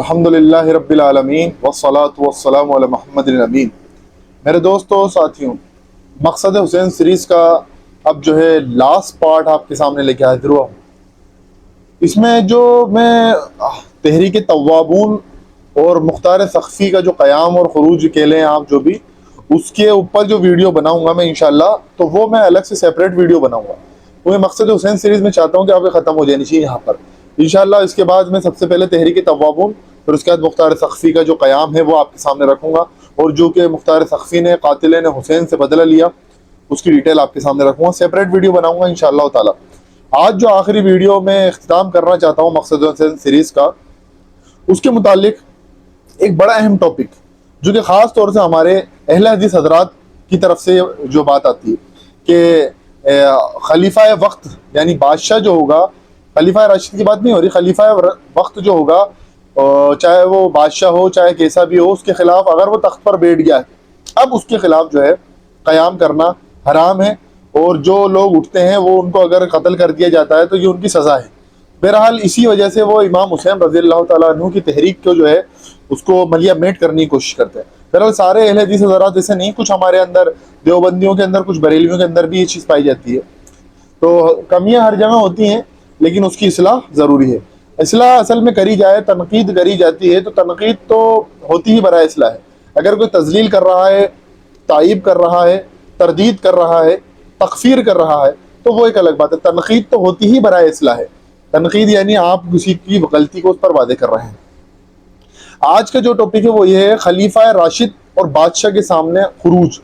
الحمدللہ رب العالمین والصلاة والسلام علی محمد الامین۔ میرے دوستو ساتھیوں، مقصد حسین سیریز کا اب جو ہے لاسٹ پارٹ آپ کے سامنے لے کے حاضر ہوا ہوں۔ اس میں جو میں تحریک توابون اور مختار سقفی کا جو قیام اور خروج کے لیں آپ جو بھی اس کے اوپر جو ویڈیو بناؤں گا میں انشاءاللہ، تو وہ میں الگ سے سیپریٹ ویڈیو بناؤں گا۔ وہ مقصد حسین سیریز میں چاہتا ہوں کہ آپ ختم ہو جانی چاہیے یہاں پر انشاءاللہ۔ اس کے بعد میں سب سے پہلے تحریک توابون، پھر اس کے بعد مختار سقفی کا جو قیام ہے وہ آپ کے سامنے رکھوں گا، اور جو کہ مختار سقفی نے قاتلین حسین سے بدلہ لیا اس کی ڈیٹیل آپ کے سامنے رکھوں گا، سیپریٹ ویڈیو بناؤں گا انشاءاللہ تعالی۔ آج جو آخری ویڈیو میں اختتام کرنا چاہتا ہوں مقصد حسین سیریز کا، اس کے متعلق ایک بڑا اہم ٹاپک جو کہ خاص طور سے ہمارے اہل حدیث حضرات کی طرف سے جو بات آتی ہے کہ خلیفہ وقت یعنی بادشاہ جو ہوگا، خلیفہ راشد کی بات نہیں ہو رہی، خلیفہ وقت جو ہوگا چاہے وہ بادشاہ ہو چاہے کیسا بھی ہو، اس کے خلاف اگر وہ تخت پر بیٹھ گیا ہے اب اس کے خلاف جو ہے قیام کرنا حرام ہے، اور جو لوگ اٹھتے ہیں وہ ان کو اگر قتل کر دیا جاتا ہے تو یہ ان کی سزا ہے۔ بہرحال اسی وجہ سے وہ امام حسین رضی اللہ تعالیٰ عنہ کی تحریک کو جو ہے اس کو ملیا میٹ کرنے کی کوشش کرتے ہیں۔ بہرحال سارے اہل حدیث حضرات ایسے نہیں، کچھ ہمارے اندر دیوبندیوں کے اندر، کچھ بریلویوں کے اندر بھی یہ چیز پائی جاتی ہے۔ تو کمیاں ہر جگہ ہوتی ہیں لیکن اس کی اصلاح ضروری ہے۔ اصلاح اصل میں کری جائے، تنقید کری جاتی ہے تو تنقید تو ہوتی ہی برائے اصلاح ہے۔ اگر کوئی تذلیل کر رہا ہے، تعیب کر رہا ہے، تردید کر رہا ہے، تکفیر کر رہا ہے تو وہ ایک الگ بات ہے۔ تنقید تو ہوتی ہی برائے اصلاح ہے۔ تنقید یعنی آپ کسی کی غلطی کو اس پر واضح کر رہے ہیں۔ آج کا جو ٹاپک ہے وہ یہ ہے خلیفہ راشد اور بادشاہ کے سامنے خروج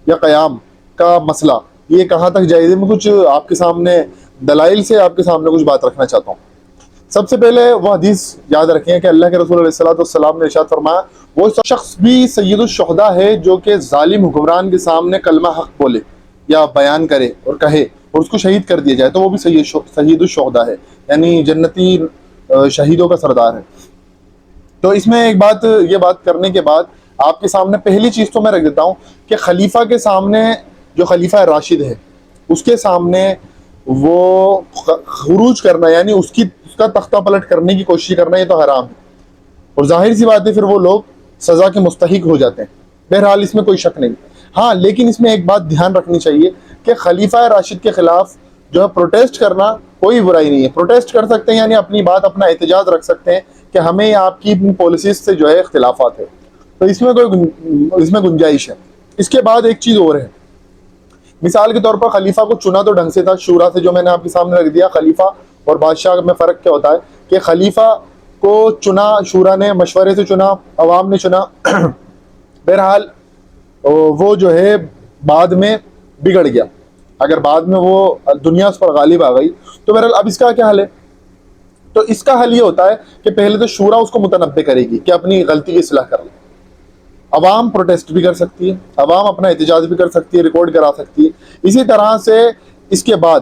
یا قیام کا مسئلہ، یہ کہاں تک جائز ہے۔ میں کچھ آپ کے سامنے دلائل سے آپ کے سامنے کچھ بات رکھنا چاہتا ہوں۔ سب سے پہلے وہ حدیث یاد رکھیں کہ اللہ کے رسول علیہ الصلوۃ والسلام نے ارشاد فرمایا، وہ شخص بھی سید الشہداء ہے جو کہ ظالم حکمران کے سامنے کلمہ حق بولے یا بیان کرے اور کہے اور اس کو شہید کر دیا جائے تو وہ بھی سید الشہداء ہے، یعنی جنتی شہیدوں کا سردار ہے۔ تو اس میں ایک بات، یہ بات کرنے کے بعد آپ کے سامنے پہلی چیز تو میں رکھ دیتا ہوں کہ خلیفہ کے سامنے جو خلیفہ راشد ہے اس کے سامنے وہ خروج کرنا یعنی اس کا تختہ پلٹ کرنے کی کوشش کرنا یہ تو حرام ہے، اور ظاہر سی بات ہے پھر وہ لوگ سزا کے مستحق ہو جاتے ہیں۔ بہرحال اس میں کوئی شک نہیں۔ ہاں لیکن اس میں ایک بات دھیان رکھنی چاہیے کہ خلیفہ راشد کے خلاف جو ہے پروٹیسٹ کرنا کوئی برائی نہیں ہے۔ پروٹیسٹ کر سکتے ہیں یعنی اپنی بات، اپنا احتجاج رکھ سکتے ہیں کہ ہمیں آپ کی پالیسیز سے جو ہے اختلافات ہے، تو اس میں گنجائش ہے۔ اس کے بعد ایک چیز اور ہے، مثال کے طور پر خلیفہ کو چنا تو ڈھنگ سے تھا، شورا سے جو میں نے آپ کے سامنے رکھ دیا۔ خلیفہ اور بادشاہ میں فرق کیا ہوتا ہے کہ خلیفہ کو چنا شورا نے، مشورے سے چنا، عوام نے چنا، بہرحال وہ جو ہے بعد میں بگڑ گیا، اگر بعد میں وہ دنیا اس پر غالب آ گئی تو بہرحال اب اس کا کیا حل ہے؟ تو اس کا حل یہ ہوتا ہے کہ پہلے تو شورا اس کو متنبع کرے گی کہ اپنی غلطی کی اصلاح کر لے۔ عوام پروٹیسٹ بھی کر سکتی ہے، عوام اپنا احتجاج بھی کر سکتی ہے، ریکارڈ کرا سکتی ہے۔ اسی طرح سے اس کے بعد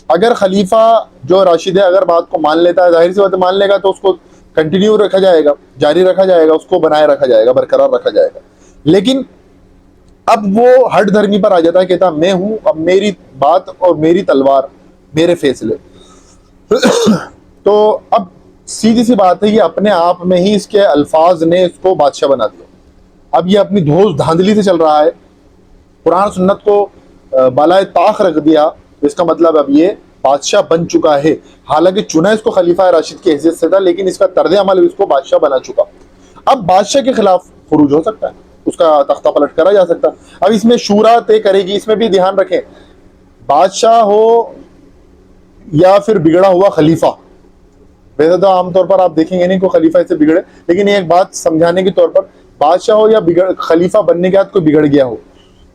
اگر خلیفہ جو راشد ہے اگر بات کو مان لیتا ہے، ظاہر سی بات مان لے گا تو اس کو کنٹینیو رکھا جائے گا، جاری رکھا جائے گا، اس کو بنائے رکھا جائے گا، برقرار رکھا جائے گا۔ لیکن اب وہ ہٹ دھرمی پر آ جاتا ہے، کہتا میں ہوں، اب میری بات اور میری تلوار، میرے فیصلے۔ تو اب سیدھی سی بات ہے، یہ اپنے آپ میں ہی اس کے الفاظ نے اس کو بادشاہ بنا دیا۔ اب یہ اپنی دھوس دھاندلی سے چل رہا ہے، قرآن سنت کو بالائے طاق رکھ دیا، اس کا مطلب اب یہ بادشاہ بن چکا ہے۔ حالانکہ چنا اس کو خلیفہ راشد کی حیثیت سے تھا لیکن اس کا طرز عمل اس کو بادشاہ بنا چکا۔ اب بادشاہ کے خلاف خروج ہو سکتا ہے، اس کا تختہ پلٹ کرا جا سکتا ہے۔ اب اس میں شورا طے کرے گی، اس میں بھی دھیان رکھیں، بادشاہ ہو یا پھر بگڑا ہوا خلیفہ۔ ویسے تو عام طور پر آپ دیکھیں گے نہیں کوئی خلیفہ سے بگڑے، لیکن ایک بات سمجھانے کے طور پر، بادشاہ ہو یا خلیفہ بننے کے بعد کوئی بگڑ گیا ہو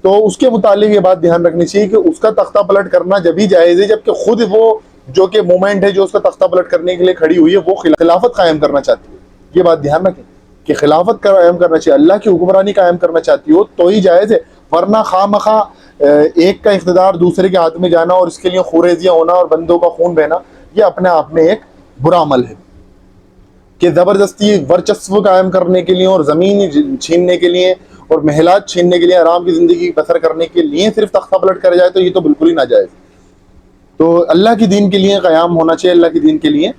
تو اس کے متعلق یہ بات دھیان رکھنی چاہیے کہ اس کا تختہ پلٹ کرنا جبھی جائز ہے جبکہ خود وہ جو کہ مومنٹ ہے جو اس کا تختہ پلٹ کرنے کے لیے کھڑی ہوئی ہے وہ خلافت قائم کرنا چاہتی ہے۔ یہ بات دھیان رکھیں کہ خلافت قائم کرنا چاہیے، اللہ کی حکمرانی قائم کرنا چاہتی ہو تو ہی جائز ہے، ورنہ خواہ مخواہ ایک کا اقتدار دوسرے کے ہاتھ میں جانا اور اس کے لیے خوریزیاں ہونا اور بندوں کا خون بہنا، یہ اپنے آپ میں ایک برا عمل ہے کہ زبردستی ورچسو قائم کرنے کے لیے اور زمین چھیننے کے لیے اور محلات چھیننے کے لیے، آرام کی زندگی بسر کرنے کے لیے صرف تختہ پلٹ کر جائے تو یہ تو بالکل ہی ناجائز۔ تو اللہ کی دین کے لیے قیام ہونا چاہیے، اللہ کی دین کے لیے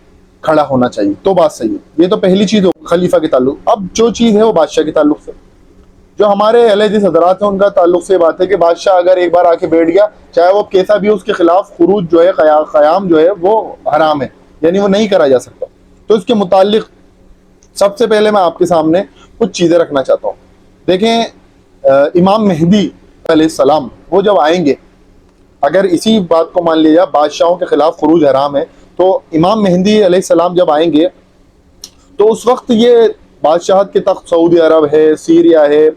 کھڑا ہونا چاہیے، تو بات صحیح ہے۔ یہ تو پہلی چیز ہو خلیفہ کے تعلق۔ اب جو چیز ہے وہ بادشاہ کے تعلق سے، جو ہمارے اہل حدیث حضرات ہیں ان کا تعلق سے بات ہے کہ بادشاہ اگر ایک بار آ کے بیٹھ گیا، چاہے وہ کیسا بھی، اس کے خلاف خروج جو ہے، قیام جو ہے وہ حرام ہے، یعنی وہ نہیں کرا جا سکتا۔ تو اس کے متعلق سب سے پہلے میں آپ کے سامنے کچھ چیزیں رکھنا چاہتا ہوں۔ دیکھیں، امام مہدی علیہ السلام وہ جب آئیں گے، اگر اسی بات کو مان لیا بادشاہوں کے خلاف خروج حرام ہے، تو امام مہدی علیہ السلام جب آئیں گے تو اس وقت یہ بادشاہت کے تخت سعودی عرب ہے، سیریا ہے،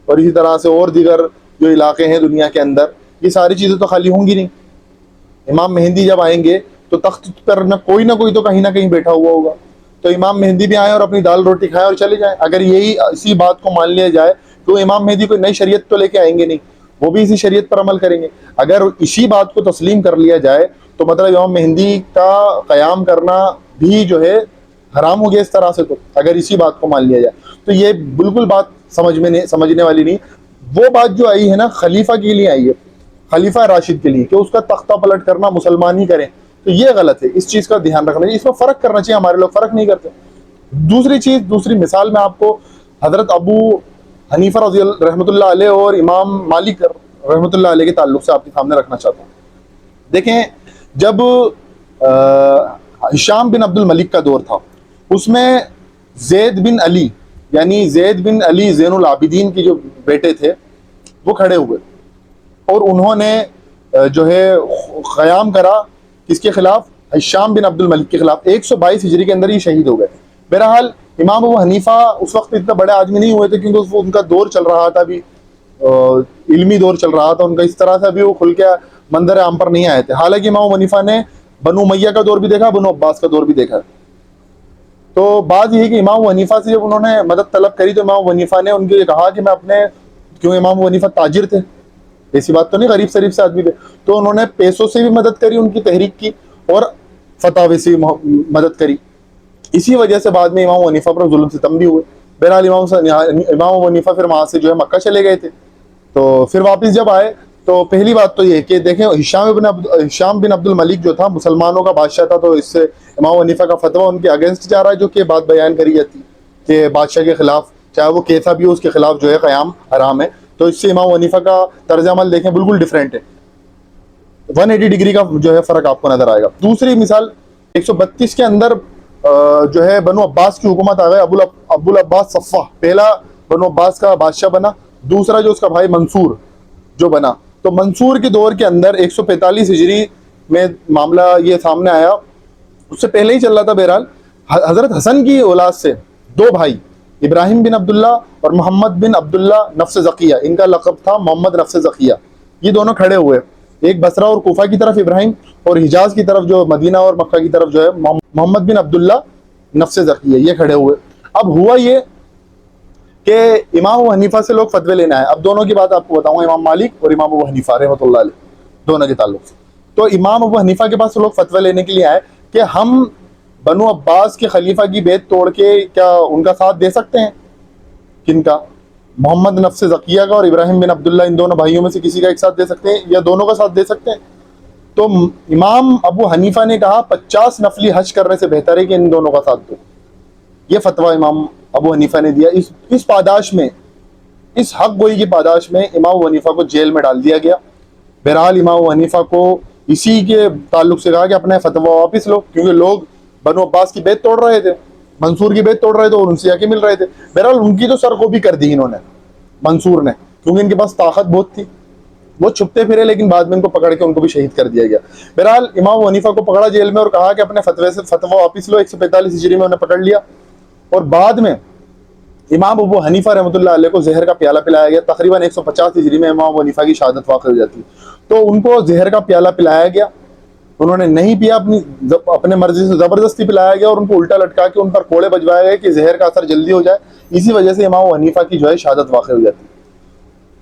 اور اسی طرح سے اور دیگر جو علاقے ہیں دنیا کے اندر، یہ ساری چیزیں تو خالی ہوں گی نہیں۔ امام مہدی جب آئیں گے تو تخت پر نہ کوئی تو کہیں نہ کہیں بیٹھا ہوا ہوگا، تو امام مہدی بھی آئیں اور اپنی دال روٹی کھائیں اور چلے جائیں۔ اگر اسی بات کو مان لیا جائے تو امام مہدی کوئی نئی شریعت تو لے کے آئیں گے نہیں، وہ بھی اسی شریعت پر عمل کریں گے۔ اگر اسی بات کو تسلیم کر لیا جائے تو مطلب امام مہدی کا قیام کرنا بھی جو ہے حرام ہو گیا اس طرح سے۔ تو اگر اسی بات کو مان لیا جائے تو یہ بالکل بات سمجھنے والی نہیں۔ وہ بات جو آئی ہے نا خلیفہ کے لیے آئی ہے، خلیفہ راشد کے لیے، کہ اس کا تختہ پلٹ کرنا مسلمان ہی کریں، تو یہ غلط ہے۔ اس چیز کا دھیان رکھنا چاہیے، اس میں فرق کرنا چاہیے۔ ہمارے لوگ فرق نہیں کرتے۔ دوسری مثال میں آپ کو حضرت ابو حنیفہ رحمۃ اللہ علیہ اور امام مالک رحمۃ اللہ علیہ کے تعلق سے آپ کے سامنے رکھنا چاہتا ہوں۔ دیکھیں، جب ہشام بن عبد الملک کا دور تھا، اس میں زید بن علی، یعنی زید بن علی زین العابدین کی جو بیٹے تھے وہ کھڑے ہوئے، اور انہوں نے جو ہے قیام کرا کس کے خلاف؟ ہشام بن عبد الملک کے خلاف۔ 122 ہجری کے اندر یہ شہید ہو گئے۔ بہرحال امام ابو حنیفہ اس وقت اتنا بڑے آدمی نہیں ہوئے تھے، کیونکہ ان کا دور چل رہا تھا، ابھی علمی دور چل رہا تھا ان کا، اس طرح سے ابھی وہ کھل کے منظر عام پر نہیں آئے تھے۔ حالانکہ امام ابو حنیفہ نے بنو امیہ کا دور بھی دیکھا، بنو عباس کا دور بھی دیکھا۔ تو بات یہ ہے کہ امام ابو حنیفہ سے جب انہوں نے مدد طلب کری تو امام ابو حنیفہ نے ان کو یہ کہا کہ میں اپنے، کیوں امام ابو حنیفہ تاجر تھے، ایسی بات تو نہیں، غریب شریف سے آدمی تھے، تو انہوں نے پیسوں سے بھی مدد کری ان کی تحریک کی، اور فتاوی سے مدد کری۔ اسی وجہ سے بعد میں امام ابو حنیفہ پر ظلم ستم بھی ہوئے۔ بہرحال امام ابو حنیفہ پھر وہاں سے جو ہے مکہ چلے گئے تھے۔ تو پھر واپس جب آئے تو پہلی بات تو یہ کہ دیکھیں، ہشام بن عبد الملک جو تھا مسلمانوں کا بادشاہ تھا، تو اس سے امام ابو حنیفہ کا فتویٰ ان کے اگینسٹ جا رہا ہے، جو کہ بات بیان کری جاتی کہ بادشاہ کے خلاف چاہے وہ کیسا بھی ہو اس کے خلاف جو ہے قیام حرام ہے۔ تو اس سے امام ابو حنیفہ کا طرز عمل دیکھیں بالکل ڈیفرنٹ ہے، 180 ڈگری کا جو ہے فرق آپ کو نظر آئے گا۔ دوسری مثال، 132 کے اندر جو ہے بنو عباس کی حکومت آ گئے۔ ابو العباس صفہ پہلا بنو عباس کا بادشاہ بنا، دوسرا جو اس کا بھائی منصور جو بنا۔ تو منصور کے دور کے اندر 145 ہجری میں معاملہ یہ سامنے آیا، اس سے پہلے ہی چل رہا تھا۔ بہرحال حضرت حسن کی اولاد سے دو بھائی، ابراہیم بن عبداللہ اور محمد بن عبداللہ نفس زکیہ، ان کا لقب تھا محمد نفس زکیہ، یہ دونوں کھڑے ہوئے، ایک بصرہ اور کوفہ کی طرف ابراہیم، اور حجاز کی طرف جو مدینہ اور مکہ کی طرف جو ہے محمد بن عبداللہ نفس زکیہ، یہ کھڑے ہوئے۔ اب ہوا یہ کہ امام ابو حنیفہ سے لوگ فتوے لینا ہے۔ اب دونوں کی بات آپ کو بتاؤں، امام مالک اور امام ابو حنیفہ رحمۃ اللہ علیہ، دونوں کے تعلق سے۔ تو امام ابو حنیفہ کے پاس لوگ فتوے لینے کے لیے آئے کہ ہم بنو عباس کے خلیفہ کی بیعت توڑ کے کیا ان کا ساتھ دے سکتے ہیں؟ کن کا؟ محمد نفس زکیہ کا اور ابراہیم بن عبداللہ، ان دونوں بھائیوں میں سے کسی کا ایک ساتھ دے سکتے ہیں یا دونوں کا ساتھ دے سکتے ہیں؟ تو امام ابو حنیفہ نے کہا 50 نفلی حج کرنے سے بہتر ہے کہ ان دونوں کا ساتھ دو۔ یہ فتویٰ امام ابو حنیفہ نے دیا۔ اس پاداش میں، اس حق گوئی کی پاداش میں امام ابو حنیفہ کو جیل میں ڈال دیا گیا۔ بہرحال امام ابو حنیفہ کو اسی کے تعلق سے کہا کہ اپنے فتویٰ واپس لو، کیونکہ لوگ بنو عباس کی بیعت توڑ رہے تھے، منصور کی بیعت توڑ رہے تھے اور ان سے آکے مل رہے تھے۔ بہرحال ان کی تو سرگوبی کر دی انہوں نے، منصور نے، کیونکہ ان کے پاس طاقت بہت تھی، وہ چھپتے پھرے، لیکن بعد میں ان کو پکڑ کے ان کو بھی شہید کر دیا گیا۔ بہرحال امام ابو حنیفہ کو پکڑا جیل میں اور کہا کہ اپنے فتویٰ واپس لو۔ 145 ہجری میں انہیں پکڑ لیا، اور بعد میں امام ابو حنیفہ رحمۃ اللہ علیہ کو زہر کا پیالہ پلایا گیا۔ تقریباً 150 ہجری میں امام ابو حنیفہ کی شہادت واقع ہو جاتی ہے، تو ان کو زہر کا پیالہ پلایا گیا، انہوں نے نہیں پیا، اپنے مرضی سے زبردستی پلایا گیا، اور ان کو الٹا لٹکا کے ان پر کوڑے بجوائے گئے کہ زہر کا اثر جلدی ہو جائے۔ اسی وجہ سے امام ابو حنیفہ کی جو ہے شہادت واقع ہو جاتی ہے۔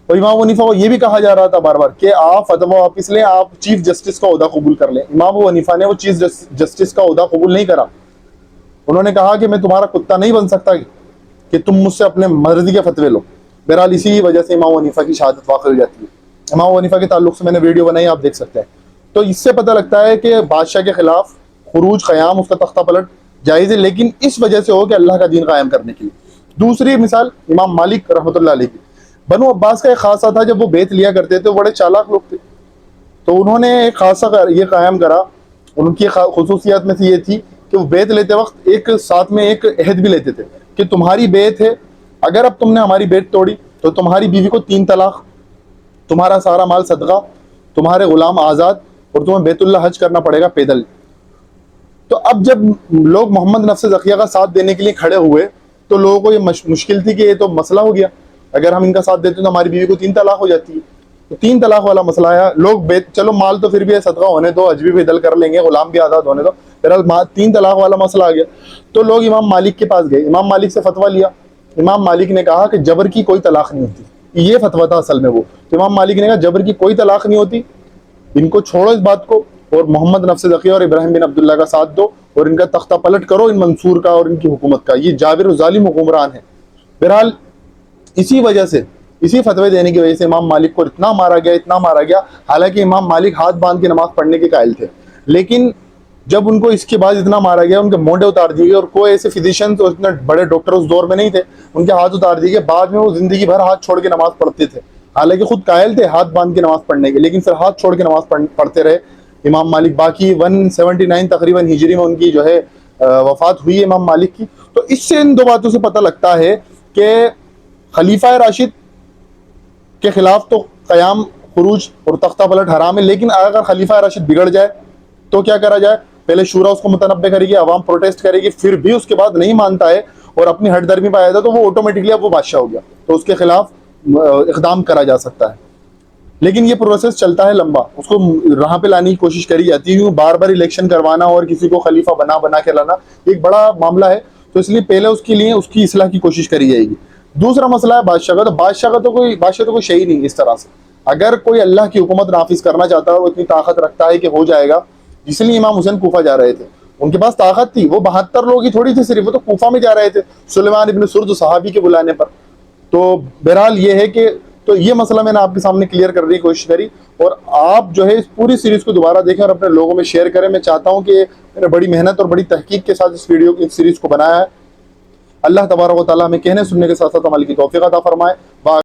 اور امام ابو حنیفہ کو یہ بھی کہا جا رہا تھا بار بار کہ آپ فتویٰ واپس لیں، آپ چیف جسٹس کا عہدہ قبول کر لیں۔ امام ابو حنیفہ نے وہ چیف جسٹس کا عہدہ قبول نہیں کرا۔ انہوں نے کہا کہ میں تمہارا کتا نہیں بن سکتا کہ تم مجھ سے اپنے مرضی کے فتوے لو۔ بہرحال اسی وجہ سے امام ابو حنیفہ کی شہادت واقع ہو جاتی ہے۔ امام ابو حنیفہ کے تعلق سے میں نے ویڈیو بنائی، آپ دیکھ سکتے ہیں۔ تو اس سے پتہ لگتا ہے کہ بادشاہ کے خلاف خروج، قیام، اس کا تختہ پلٹ جائز ہے، لیکن اس وجہ سے ہو کہ اللہ کا دین قائم کرنے کے لیے۔ دوسری مثال امام مالک رحمۃ اللہ علیہ کی، بنو عباس کا ایک خاصہ تھا، جب وہ بیت لیا کرتے تھے، بڑے چالاک لوگ تھے، تو انہوں نے ایک خاصہ یہ قائم کرا، ان کی خصوصیات میں سے یہ تھی کہ وہ بیت لیتے وقت ایک ساتھ میں ایک عہد بھی لیتے تھے کہ تمہاری بیت ہے، اگر اب تم نے ہماری بیت توڑی تو تمہاری بیوی کو 3 طلاق، تمہارا سارا مال صدقہ، تمہارے غلام آزاد، اور تمہیں بیت اللہ حج کرنا پڑے گا پیدل۔ تو اب جب لوگ محمد نفس زکیہ کا ساتھ دینے کے لیے کھڑے ہوئے تو لوگوں کو یہ مشکل تھی کہ یہ تو مسئلہ ہو گیا، اگر ہم ان کا ساتھ دیتے تو ہماری بیوی کو 3 طلاق ہو جاتی ہے، تو 3 طلاق والا مسئلہ آیا۔ لوگ چلو مال تو پھر بھی صدقہ ہونے دو، حج بھی پیدل کر لیں گے، غلام بھی آزاد ہونے دو، بہرحال 3 طلاق والا مسئلہ آ گیا۔ تو لوگ امام مالک کے پاس گئے، امام مالک سے فتویٰ لیا۔ امام مالک نے کہا کہ جبر کی کوئی طلاق نہیں ہوتی، یہ فتویٰ تھا اصل میں وہ، تو امام مالک نے کہا جبر کی کوئی طلاق نہیں ہوتی، ان کو چھوڑو اس بات کو، اور محمد نفس زکیہ اور ابراہیم بن عبداللہ کا ساتھ دو، اور ان کا تختہ پلٹ کرو ان منصور کا اور ان کی حکومت کا، یہ جابر و ظالم حکمران ہے۔ بہرحال اسی وجہ سے، اسی فتوے دینے کی وجہ سے امام مالک کو اتنا مارا گیا، اتنا مارا گیا، حالانکہ امام مالک ہاتھ باندھ کے نماز پڑھنے کے قائل تھے، لیکن جب ان کو اس کے بعد اتنا مارا گیا، ان کے مونڈے اتار دیے گئے، اور کوئی ایسے فزیشین تو اتنے بڑے ڈاکٹر اس دور میں نہیں تھے، ان کے ہاتھ اتار دیے گئے، بعد میں وہ زندگی بھر ہاتھ چھوڑ کے نماز پڑھتے تھے، حالانکہ خود قائل تھے ہاتھ باندھ کے نماز پڑھنے کے، لیکن پھر ہاتھ چھوڑ کے نماز پڑھتے رہے امام مالک۔ باقی 179 تقریباً ہجری میں ان کی جو ہے وفات ہوئی ہے امام مالک کی۔ تو اس سے ان دو باتوں سے پتہ لگتا ہے کہ خلیفہ راشد کے خلاف تو قیام، خروج اور تختہ پلٹ حرام ہے، لیکن اگر خلیفہ راشد بگڑ جائے تو کیا کرا جائے؟ پہلے شورا اس کو متنبع کرے گی، عوام پروٹیسٹ کرے گی، پھر بھی اس کے بعد نہیں مانتا ہے اور اپنی ہٹ درمی پہ آیا تھا تو وہ آٹومیٹکلی اب وہ بادشاہ ہو گیا، تو اس کے خلاف اقدام کرا جا سکتا ہے۔ لیکن یہ پروسیس چلتا ہے لمبا، اس کو راہ پہ لانے کی کوشش کری جاتی ہے، بار بار الیکشن کروانا اور کسی کو خلیفہ بنا کے لانا ایک بڑا معاملہ ہے، تو اس لیے پہلے اس کے لیے اس کی اصلاح کی کوشش کری جائے گی۔ دوسرا مسئلہ ہے بادشاہ کا، تو بادشاہ تو کوئی شے ہی نہیں اس طرح سے، اگر کوئی اللہ کی حکومت نافذ کرنا چاہتا ہے، وہ اتنی طاقت رکھتا ہے کہ ہو جائے گا، جس لیے امام حسین کوفہ جا رہے تھے، ان کے پاس طاقت تھی، وہ 72 لوگ ہی تھوڑی تھی صرف، وہ تو کوفہ میں جا رہے تھے سلیمان ابن سرد صحابی کے بلانے پر۔ تو بہرحال یہ ہے کہ تو یہ مسئلہ میں نے آپ کے سامنے کلیئر کرنے کی کوشش کری، اور آپ جو ہے اس پوری سیریز کو دوبارہ دیکھیں اور اپنے لوگوں میں شیئر کریں۔ میں چاہتا ہوں کہ میں نے بڑی محنت اور بڑی تحقیق کے ساتھ اس سیریز کو بنایا ہے۔ اللہ تبارک و تعالیٰ ہمیں کہنے سننے کے ساتھ ساتھ عمل کی توفیق عطا فرمائے۔